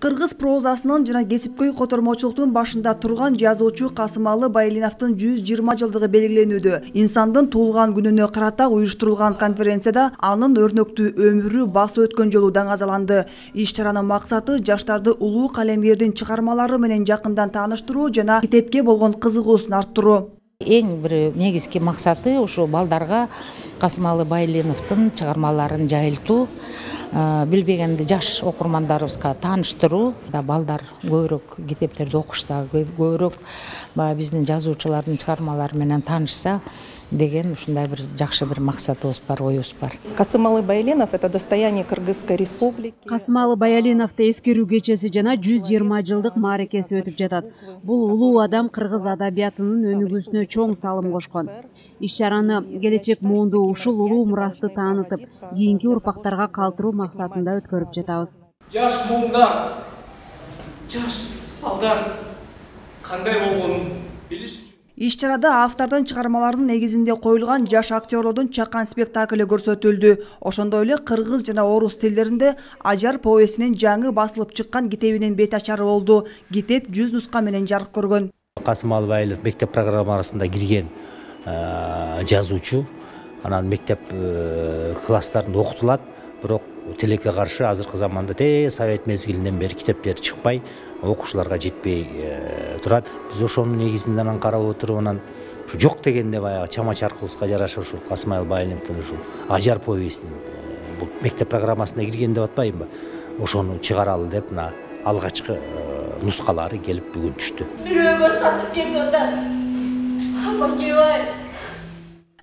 Кыргыз прозасынын жана кесипкөй котормочулуктун башында турган жазуучу Касымалы Байылиновдун 120 жылдыгы белгиленүүдө. Инсандын туулган күнүнө карата уюштурулган конференцияда анын өрнөктүү өмүрү басы өткөн жолу даңазаланды. Иш-чаранын максаты жаштарды улуу калемгердин чыгармалары менен жакындан тааныштыруу жана китепке болгон кызыгуусун арттыруу. Эң бир негизги максаты ушу балдарга Касымалы Байылиновдун чыгармаларын жайылтуу, билбегенди жаш окурмандарыбызга тааныштыруу, балдар көбүрөөк китептерди окушса, көбүрөөк биздин жазуучулардын чыгармалары менен таанышса деген ушундай бир жакшы бир максатыбыз бар, оюбуз бар. Касымалы Байылинов — это достояние Кыргызской республики. Касымалы Байылиновду эскерүү кечеси жана 120 жылдык мааракеси өтүп жатат. Бул улуу адам кыргыз адабиятынын өнүгүүсүнө чоң салым кошкон. Иш-чараны келечек муунду ушул улуу мурасты таанытып, кийинки урпактарга калтыруу максатында өткөрүп жатабыз. Жаш муундар, жаш балдар кандай болгонун билиш үчүн Иш-чарада автордун чыгармаларынын негизинде коюлган жаш актерлордун чакан спектакли көрсөтүлдү. Ошондой эле кыргыз жана орус тилдеринде Ажар повестинин жаңы басылып чыккан китебинин бет ачары болду. Китеп 100 нуска менен жарык көргөн. Касымалы Байылов мектеп программасында кирген жазуучу. Анан мектеп класстарында окутулат, бирок тилекке каршы азыркы заманда совет мезгилинен бери китептер чыкпай, окуучуларга жетпей турат. Биз ошонун негизинен карап отуруп, анан ушу жок дегенде баягы чама чаркыбызга жараша ушул Касымалы Байыловдун ушул Ажар повестин бул мектеп программасына кирген деп атпайбы, ошону чыгаралы деп мына алгачкы нускалары келип бүгүн түштү.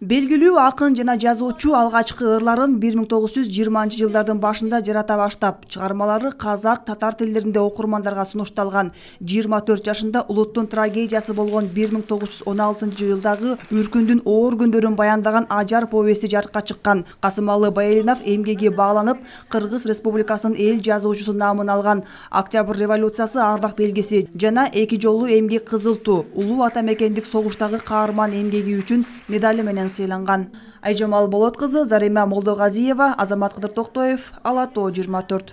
Белгилүү акын жана жазуучу алгачкы ырларын 1920 жылдардын башында жарата баштап, чыгармалары казак, татар тилдеринде окурмандарга сунушталган. 24 жашында улуттун трагедиясы болгон 1916 жылдагы үркүндүн оор күндөрүн баяндаган Ажар повести жарыкка чыккан. Касымалы Байылинов эмгеги бааланып, Кыргыз Республикасынын эл жазуучусу наамын алган. Октябрь революциясы ардак белгиси жана эки жолу эмгек кызыл туу, улуу ата мекендик согуштагы каарман эмгеги үчүн медали менен сыйланган. Айжамал Болот кызы, Зарима Молдогазиева, Азамат Кыдыр Токтоев, Ала Тоо 24.